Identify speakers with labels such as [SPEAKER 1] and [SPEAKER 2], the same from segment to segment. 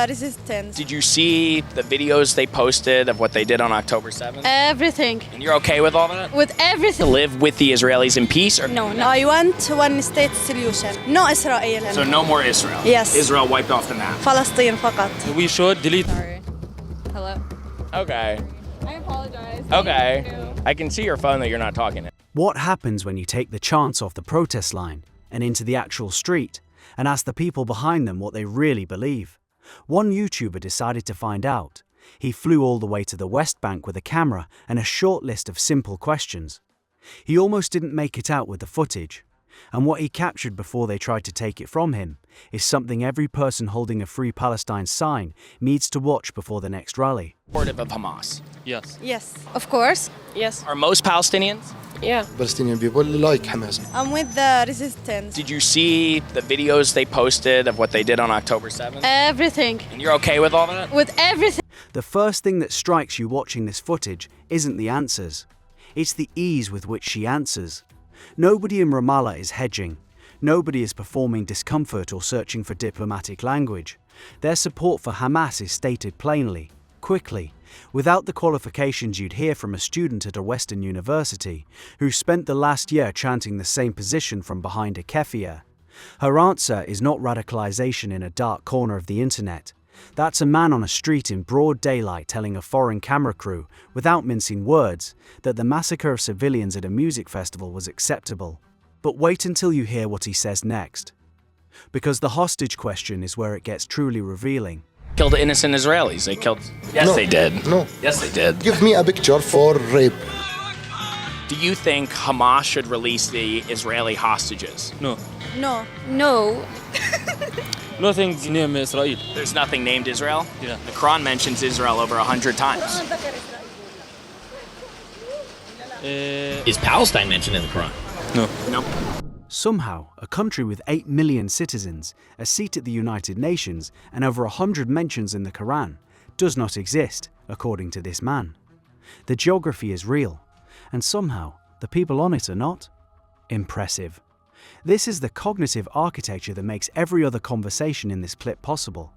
[SPEAKER 1] resistance.
[SPEAKER 2] Did you see the videos they posted of what they did on October 7th?
[SPEAKER 1] Everything.
[SPEAKER 2] And you're okay with all that?
[SPEAKER 1] With everything.
[SPEAKER 2] To live with the Israelis in peace? Or?
[SPEAKER 1] No. I want one state solution. No Israel.
[SPEAKER 2] So no more Israel?
[SPEAKER 1] Yes.
[SPEAKER 2] Israel wiped off the map?
[SPEAKER 1] Palestine فقط.
[SPEAKER 3] We should delete.
[SPEAKER 4] Sorry. Hello.
[SPEAKER 2] Okay.
[SPEAKER 4] I apologize.
[SPEAKER 2] Okay. I can see your phone that you're not talking to.
[SPEAKER 5] What happens when you take the chance off the protest line and into the actual street and ask the people behind them what they really believe? One YouTuber decided to find out. He flew all the way to the West Bank with a camera and a short list of simple questions. He almost didn't make it out with the footage. And what he captured before they tried to take it from him is something every person holding a Free Palestine sign needs to watch before the next rally.
[SPEAKER 2] Supportive of Hamas?
[SPEAKER 3] Yes.
[SPEAKER 1] Yes.
[SPEAKER 4] Of course. Yes.
[SPEAKER 2] Are most Palestinians?
[SPEAKER 4] Yeah.
[SPEAKER 6] Palestinian people like Hamas.
[SPEAKER 1] I'm with the resistance.
[SPEAKER 2] Did you see the videos they posted of what they did on October 7th?
[SPEAKER 1] Everything.
[SPEAKER 2] And you're okay with all that?
[SPEAKER 1] With everything.
[SPEAKER 5] The first thing that strikes you watching this footage isn't the answers. It's the ease with which she answers. Nobody in Ramallah is hedging. Nobody is performing discomfort or searching for diplomatic language. Their support for Hamas is stated plainly, quickly, without the qualifications you'd hear from a student at a Western university who spent the last year chanting the same position from behind a keffiyeh. Her answer is not radicalization in a dark corner of the internet. That's a man on a street in broad daylight telling a foreign camera crew, without mincing words, that the massacre of civilians at a music festival was acceptable. But wait until you hear what he says next. Because the hostage question is where it gets truly revealing.
[SPEAKER 2] Killed innocent Israelis. They killed... Yes, they did.
[SPEAKER 6] No.
[SPEAKER 2] Yes, they did.
[SPEAKER 6] Give me a picture for rape.
[SPEAKER 2] Do you think Hamas should release the Israeli hostages?
[SPEAKER 3] No.
[SPEAKER 1] No.
[SPEAKER 4] No.
[SPEAKER 3] Nothing named Israel.
[SPEAKER 2] There's nothing named Israel?
[SPEAKER 3] Yeah.
[SPEAKER 2] The Quran mentions Israel over 100 times.
[SPEAKER 7] Is Palestine mentioned in the Quran?
[SPEAKER 3] No.
[SPEAKER 2] Nope.
[SPEAKER 5] Somehow, a country with 8 million citizens, a seat at the United Nations, and over 100 mentions in the Quran does not exist, according to this man. The geography is real, and somehow the people on it are not. Impressive. This is the cognitive architecture that makes every other conversation in this clip possible.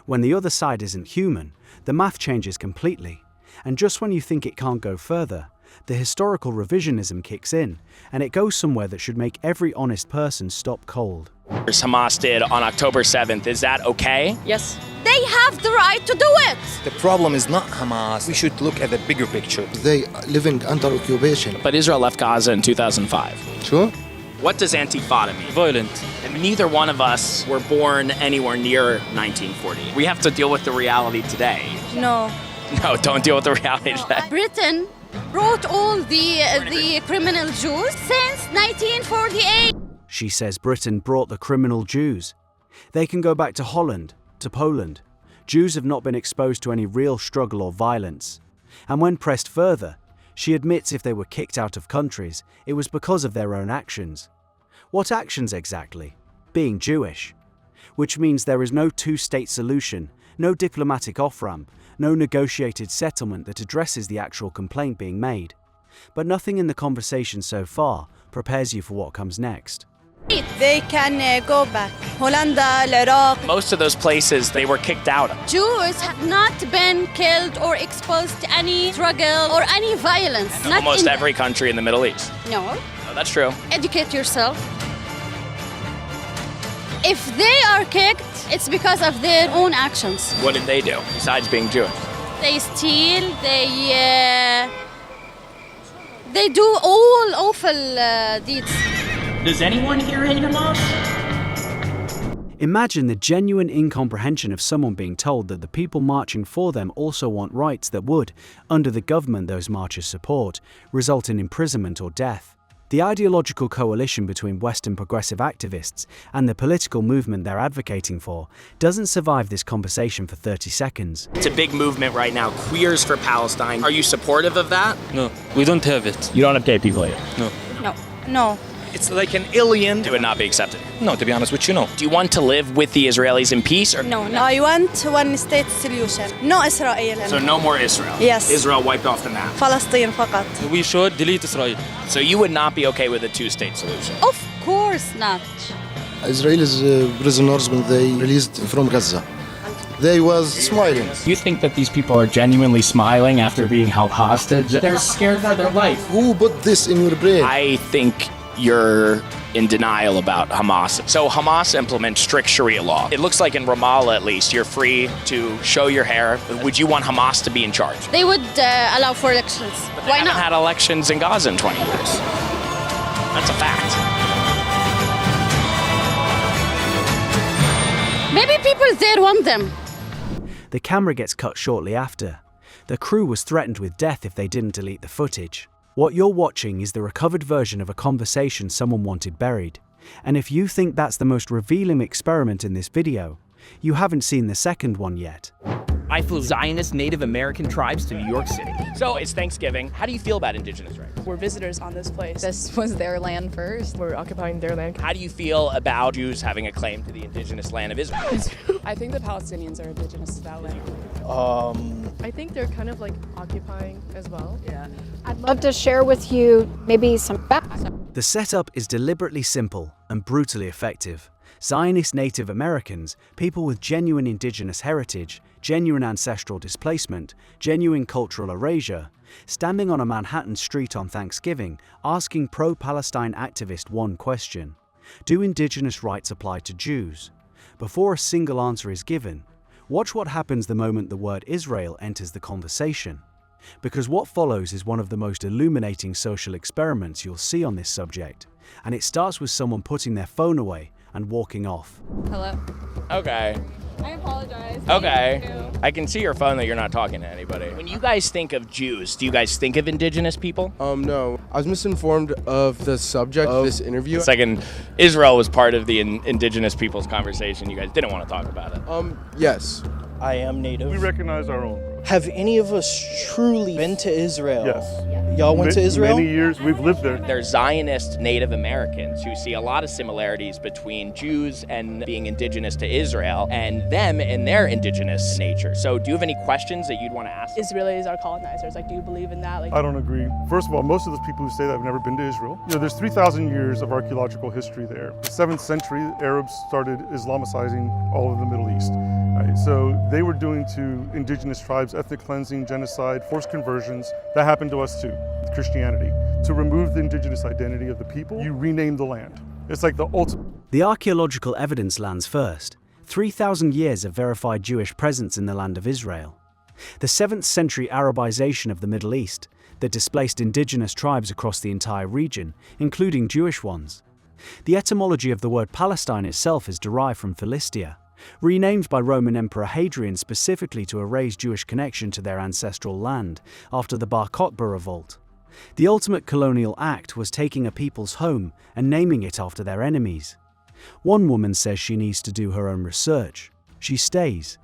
[SPEAKER 5] When the other side isn't human, the math changes completely, and just when you think it can't go further, the historical revisionism kicks in, and it goes somewhere that should make every honest person stop cold.
[SPEAKER 2] Hamas did on October 7th, is that okay?
[SPEAKER 4] Yes.
[SPEAKER 1] They have the right to do it.
[SPEAKER 8] The problem is not Hamas. We should look at the bigger picture.
[SPEAKER 6] They living under occupation.
[SPEAKER 2] But Israel left Gaza in 2005.
[SPEAKER 6] Sure?
[SPEAKER 2] What does Intifada mean?
[SPEAKER 3] Violent.
[SPEAKER 2] And neither one of us were born anywhere near 1940. We have to deal with the reality today.
[SPEAKER 1] No.
[SPEAKER 2] No, don't deal with the reality today.
[SPEAKER 1] Britain brought all the criminal Jews since 1948.
[SPEAKER 5] She says Britain brought the criminal Jews. They can go back to Holland, to Poland. Jews have not been exposed to any real struggle or violence. And when pressed further, she admits if they were kicked out of countries, it was because of their own actions. What actions exactly? Being Jewish. Which means there is no two-state solution, no diplomatic off-ramp, no negotiated settlement that addresses the actual complaint being made. But nothing in the conversation so far prepares you for what comes next.
[SPEAKER 1] They can go back. Holland, Iraq.
[SPEAKER 2] Most of those places they were kicked out of.
[SPEAKER 1] Jews have not been killed or exposed to any struggle or any violence.
[SPEAKER 2] And
[SPEAKER 1] Not
[SPEAKER 2] almost
[SPEAKER 1] in
[SPEAKER 2] every country in the Middle East.
[SPEAKER 1] No.
[SPEAKER 2] No, that's true.
[SPEAKER 1] Educate yourself. If they are kicked, it's because of their own actions.
[SPEAKER 2] What did they do besides being Jewish?
[SPEAKER 1] They steal, they do all awful deeds.
[SPEAKER 7] Does anyone here hate Hamas?
[SPEAKER 5] Imagine the genuine incomprehension of someone being told that the people marching for them also want rights that would, under the government those marchers support, result in imprisonment or death. The ideological coalition between Western progressive activists and the political movement they're advocating for doesn't survive this conversation for 30 seconds.
[SPEAKER 2] It's a big movement right now, Queers for Palestine. Are you supportive of that?
[SPEAKER 3] No. We don't have it.
[SPEAKER 2] You don't have gay people here?
[SPEAKER 3] No.
[SPEAKER 1] No. No.
[SPEAKER 8] It's like an alien.
[SPEAKER 2] It would not be accepted.
[SPEAKER 8] No, to be honest with you, no.
[SPEAKER 2] Do you want to live with the Israelis in peace? Or?
[SPEAKER 1] No. I want one state solution. No Israel.
[SPEAKER 2] So no more Israel?
[SPEAKER 1] Yes.
[SPEAKER 2] Israel wiped off the map?
[SPEAKER 1] Palestine فقط.
[SPEAKER 3] We should delete Israel.
[SPEAKER 2] So you would not be okay with a two-state solution?
[SPEAKER 1] Of course not.
[SPEAKER 6] Israelis prisoners when they released from Gaza. They was smiling.
[SPEAKER 7] You think that these people are genuinely smiling after being held hostage? They're scared for their life.
[SPEAKER 6] Who put this in your brain?
[SPEAKER 2] I think you're in denial about Hamas. So Hamas implements strict Sharia law. It looks like in Ramallah, at least, you're free to show your hair. Would you want Hamas to be in charge?
[SPEAKER 1] They would allow for elections.
[SPEAKER 2] But they
[SPEAKER 1] Why
[SPEAKER 2] haven't
[SPEAKER 1] not?
[SPEAKER 2] had elections in Gaza in 20 years. That's a fact.
[SPEAKER 1] Maybe people there want them.
[SPEAKER 5] The camera gets cut shortly after. The crew was threatened with death if they didn't delete the footage. What you're watching is the recovered version of a conversation someone wanted buried. And if you think that's the most revealing experiment in this video, you haven't seen the second one yet.
[SPEAKER 9] I flew Zionist Native American tribes to New York City.
[SPEAKER 2] So it's Thanksgiving. How do you feel about Indigenous rights?
[SPEAKER 4] We're visitors on this place.
[SPEAKER 10] This was their land first.
[SPEAKER 4] We're occupying their land.
[SPEAKER 2] How do you feel about Jews having a claim to the indigenous land of Israel?
[SPEAKER 4] I think the Palestinians are indigenous to that land. I think they're kind of like occupying as well. Yeah.
[SPEAKER 10] I'd love to share with you maybe some facts.
[SPEAKER 5] The setup is deliberately simple and brutally effective. Zionist Native Americans, people with genuine indigenous heritage, genuine ancestral displacement, genuine cultural erasure, standing on a Manhattan street on Thanksgiving, asking pro-Palestine activist one question: do indigenous rights apply to Jews? Before a single answer is given, watch what happens the moment the word Israel enters the conversation. Because what follows is one of the most illuminating social experiments you'll see on this subject, and it starts with someone putting their phone away and walking off.
[SPEAKER 4] Hello.
[SPEAKER 2] Okay.
[SPEAKER 4] I apologize.
[SPEAKER 2] Okay. I can see your phone that you're not talking to anybody. When you guys think of Jews, do you guys think of indigenous people?
[SPEAKER 11] No. I was misinformed of the subject of this interview.
[SPEAKER 2] Second, Israel was part of the indigenous people's conversation. You guys didn't want to talk about it.
[SPEAKER 11] Yes.
[SPEAKER 12] I am Native.
[SPEAKER 13] We recognize our own.
[SPEAKER 12] Have any of us truly been to Israel?
[SPEAKER 13] Yes.
[SPEAKER 12] Y'all went to Israel?
[SPEAKER 13] Many years, we've lived there.
[SPEAKER 2] They're Zionist Native Americans who see a lot of similarities between Jews and being indigenous to Israel and them and their indigenous nature. So do you have any questions that you'd want to ask?
[SPEAKER 4] Israelis are colonizers. Like, do you believe in that? Like,
[SPEAKER 13] I don't agree. First of all, most of those people who say that have never been to Israel. There's 3,000 years of archaeological history there. The 7th century, Arabs started Islamicizing all of the Middle East. Right? So they were doing to indigenous tribes ethnic cleansing, genocide, forced conversions. That happened to us too, with Christianity. To remove the indigenous identity of the people, you rename the land. It's like the ultimate.
[SPEAKER 5] The archaeological evidence lands first. 3,000 years of verified Jewish presence in the land of Israel. The 7th century Arabization of the Middle East that displaced indigenous tribes across the entire region, including Jewish ones. The etymology of the word Palestine itself is derived from Philistia, renamed by Roman Emperor Hadrian specifically to erase Jewish connection to their ancestral land after the Bar Kokhba revolt. The ultimate colonial act was taking a people's home and naming it after their enemies. One woman says she needs to do her own research. She stays.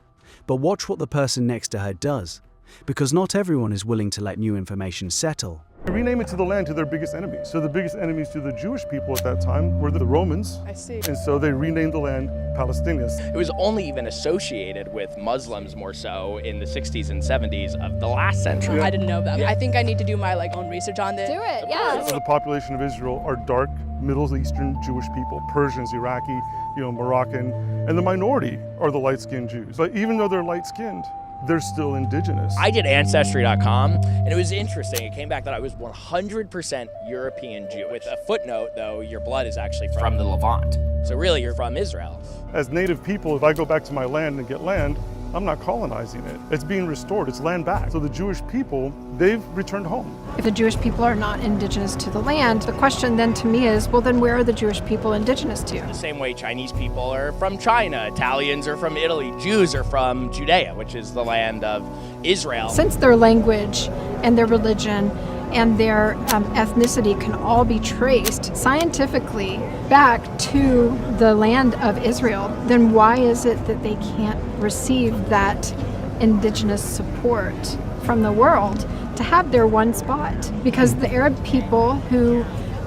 [SPEAKER 5] But watch what the person next to her does, because not everyone is willing to let new information settle.
[SPEAKER 13] They rename it to the land to their biggest enemies. So the biggest enemies to the Jewish people at that time were the Romans.
[SPEAKER 4] I see.
[SPEAKER 13] And so they renamed the land Palestinian.
[SPEAKER 2] It was only even associated with Muslims more so in the 60s and 70s of the last century.
[SPEAKER 4] I didn't know that. I think I need to do my own research on this.
[SPEAKER 10] Do it, yes.
[SPEAKER 13] The population of Israel are dark Middle Eastern Jewish people, Persians, Iraqi, Moroccan, and the minority are the light-skinned Jews. But even though they're light-skinned, they're still indigenous.
[SPEAKER 2] I did Ancestry.com, and it was interesting. It came back that I was 100% European Jew. With a footnote, though, your blood is actually from the Levant. So really, you're from Israel.
[SPEAKER 13] As native people, if I go back to my land and get land, I'm not colonizing it. It's being restored. It's land back. So the Jewish people, they've returned home.
[SPEAKER 10] If the Jewish people are not indigenous to the land, the question then to me is, well, then where are the Jewish people indigenous to?
[SPEAKER 2] The same way Chinese people are from China, Italians are from Italy, Jews are from Judea, which is the land of Israel.
[SPEAKER 10] Since their language and their religion and their ethnicity can all be traced scientifically back to the land of Israel, then why is it that they can't receive that indigenous support from the world to have their one spot? Because the Arab people who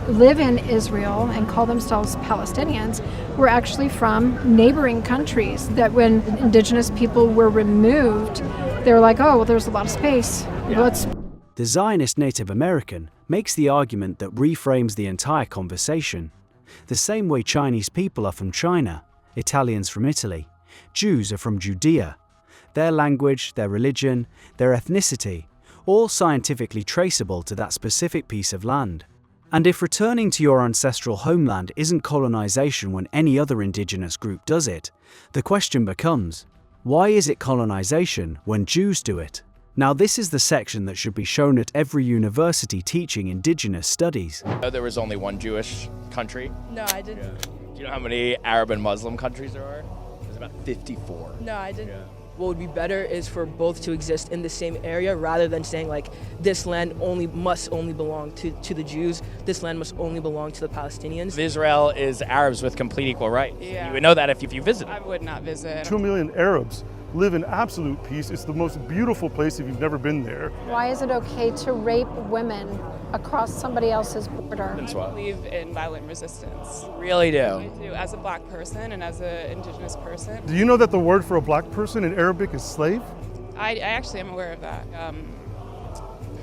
[SPEAKER 10] live in Israel and call themselves Palestinians were actually from neighboring countries that when indigenous people were removed, they were like, oh, well, there's a lot of space. Let's.
[SPEAKER 5] The Zionist Native American makes the argument that reframes the entire conversation. The same way Chinese people are from China, Italians from Italy, Jews are from Judea, their language, their religion, their ethnicity, all scientifically traceable to that specific piece of land. And if returning to your ancestral homeland isn't colonization when any other indigenous group does it, the question becomes, why is it colonization when Jews do it? Now this is the section that should be shown at every university teaching indigenous studies.
[SPEAKER 2] There was only one Jewish country?
[SPEAKER 4] No, I didn't.
[SPEAKER 2] Do you know how many Arab and Muslim countries there are? There's about 54.
[SPEAKER 4] No, I didn't.
[SPEAKER 14] What would be better is for both to exist in the same area rather than saying like this land must only belong to the Jews, this land must only belong to the Palestinians.
[SPEAKER 2] Israel is Arabs with complete equal rights.
[SPEAKER 15] Yeah.
[SPEAKER 2] You would know that if you visit.
[SPEAKER 15] I would not visit.
[SPEAKER 13] 2 million Arabs live in absolute peace. It's the most beautiful place if you've never been there.
[SPEAKER 10] Why is it okay to rape women across somebody else's border?
[SPEAKER 15] I believe in violent resistance.
[SPEAKER 2] Really do?
[SPEAKER 15] I do, as a black person and as an indigenous person.
[SPEAKER 13] Do you know that the word for a black person in Arabic is slave?
[SPEAKER 15] I actually am aware of that.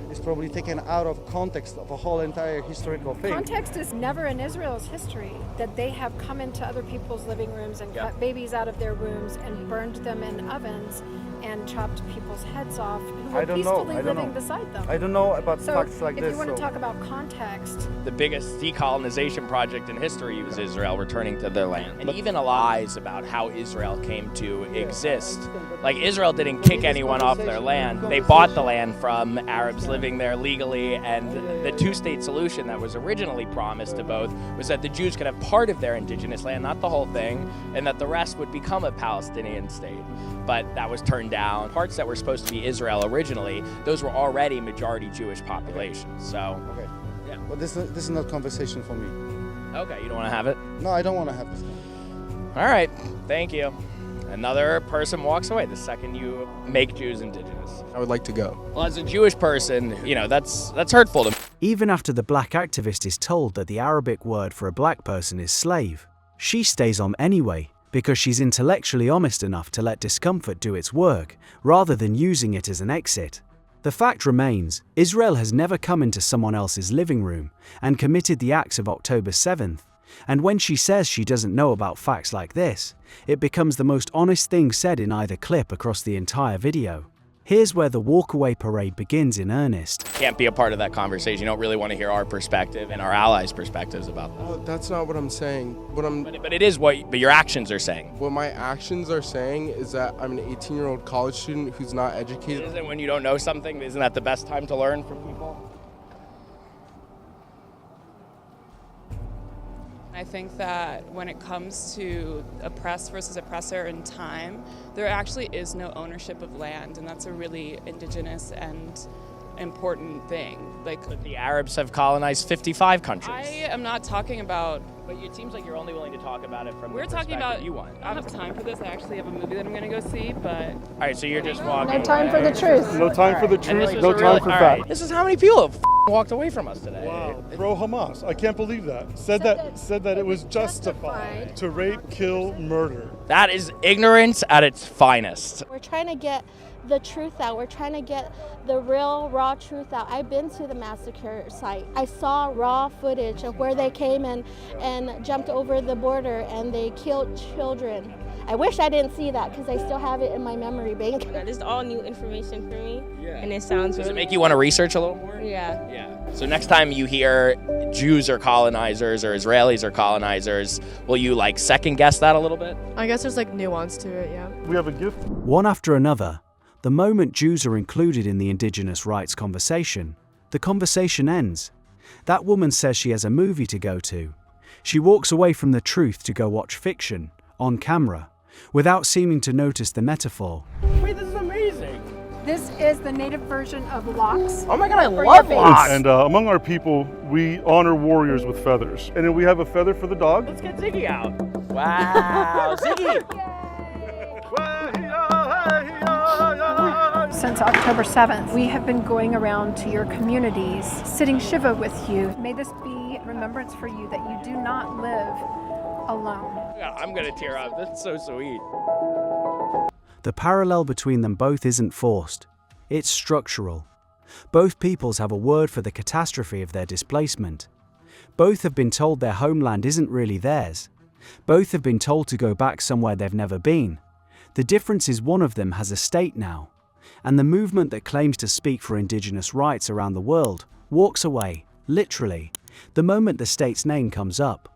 [SPEAKER 16] It's probably taken out of context of a whole entire historical thing.
[SPEAKER 10] Context is never in Israel's history that they have come into other people's living rooms and cut babies out of their wombs and burned them in ovens and chopped people's heads off and were peacefully living beside them.
[SPEAKER 16] I don't know about facts like
[SPEAKER 10] if
[SPEAKER 16] this.
[SPEAKER 10] If you want to talk about context.
[SPEAKER 2] The biggest decolonization project in history was Israel returning to their land. And even lies about how Israel came to exist. Like Israel didn't kick anyone off their land. They bought the land from Arabs living there legally, and the two-state solution that was originally promised to both was that the Jews could have part of their indigenous land, not the whole thing, and that the rest would become a Palestinian state. But that was turned down. Parts that were supposed to be Israel originally, those were already majority Jewish populations. So,
[SPEAKER 16] okay. Yeah. But this is not conversation for me.
[SPEAKER 2] Okay, you don't want to have it?
[SPEAKER 16] No, I don't want to have this.
[SPEAKER 2] All right, thank you. Another person walks away the second you make Jews indigenous.
[SPEAKER 11] I would like to go.
[SPEAKER 2] Well, as a Jewish person, you know, that's hurtful to me.
[SPEAKER 5] Even after the black activist is told that the Arabic word for a black person is slave, she stays on anyway because she's intellectually honest enough to let discomfort do its work rather than using it as an exit. The fact remains, Israel has never come into someone else's living room and committed the acts of October 7th. And when she says she doesn't know about facts like this, it becomes the most honest thing said in either clip across the entire video. Here's where the walkaway parade begins in earnest.
[SPEAKER 2] Can't be a part of that conversation. You don't really want to hear our perspective and our allies' perspectives about that.
[SPEAKER 11] Well, that's not what I'm saying.
[SPEAKER 2] But it is what your actions are saying.
[SPEAKER 11] What my actions are saying is that I'm an 18-year-old college student who's not educated.
[SPEAKER 2] Isn't when you don't know something, isn't that the best time to learn from people?
[SPEAKER 15] I think that when it comes to oppressed versus oppressor in time, there actually is no ownership of land, and that's a really indigenous and important thing.
[SPEAKER 2] But the Arabs have colonized 55 countries.
[SPEAKER 15] I am not talking about.
[SPEAKER 2] But it seems like you're only willing to talk about it from
[SPEAKER 15] We're
[SPEAKER 2] the
[SPEAKER 15] talking
[SPEAKER 2] perspective
[SPEAKER 15] about.
[SPEAKER 2] you want.
[SPEAKER 15] I don't have time for this. I actually have a movie that I'm going to go see, but.
[SPEAKER 2] All right, so you're just walking.
[SPEAKER 10] No time for the truth.
[SPEAKER 13] No time for the truth, no time for facts.
[SPEAKER 2] This is how many people have walked away from us today.
[SPEAKER 13] Wow, pro-Hamas. I can't believe that. Said that it was justified to rape, kill, murder.
[SPEAKER 2] That is ignorance at its finest.
[SPEAKER 17] We're trying to get the truth out. We're trying to get the real, raw truth out. I've been to the massacre site. I saw raw footage of where they came and jumped over the border and they killed children. I wish I didn't see that because I still have it in my memory bank.
[SPEAKER 18] This is all new information for me, and it sounds
[SPEAKER 2] Does
[SPEAKER 18] really
[SPEAKER 2] it make you want to research a little more?
[SPEAKER 18] Yeah.
[SPEAKER 2] Yeah. So next time you hear Jews are colonizers or Israelis are colonizers, will you second guess that a little bit?
[SPEAKER 4] I guess there's nuance to it, yeah.
[SPEAKER 13] We have a gift.
[SPEAKER 5] One after another, the moment Jews are included in the indigenous rights conversation, the conversation ends. That woman says she has a movie to go to. She walks away from the truth to go watch fiction, on camera, without seeming to notice the metaphor.
[SPEAKER 2] Wait, this is amazing.
[SPEAKER 10] This is the native version of locks.
[SPEAKER 2] Oh my God, I love locks.
[SPEAKER 13] And among our people, we honor warriors with feathers. And then we have a feather for the dog.
[SPEAKER 2] Let's get Ziggy out. Wow, Ziggy.
[SPEAKER 10] Since October 7th, we have been going around to your communities, sitting Shiva with you. May this be remembrance for you that you do not live alone.
[SPEAKER 2] Yeah, I'm gonna tear up. That's so sweet.
[SPEAKER 5] The parallel between them both isn't forced. It's structural. Both peoples have a word for the catastrophe of their displacement. Both have been told their homeland isn't really theirs. Both have been told to go back somewhere they've never been. The difference is one of them has a state now, and the movement that claims to speak for Indigenous rights around the world walks away, literally, the moment the state's name comes up.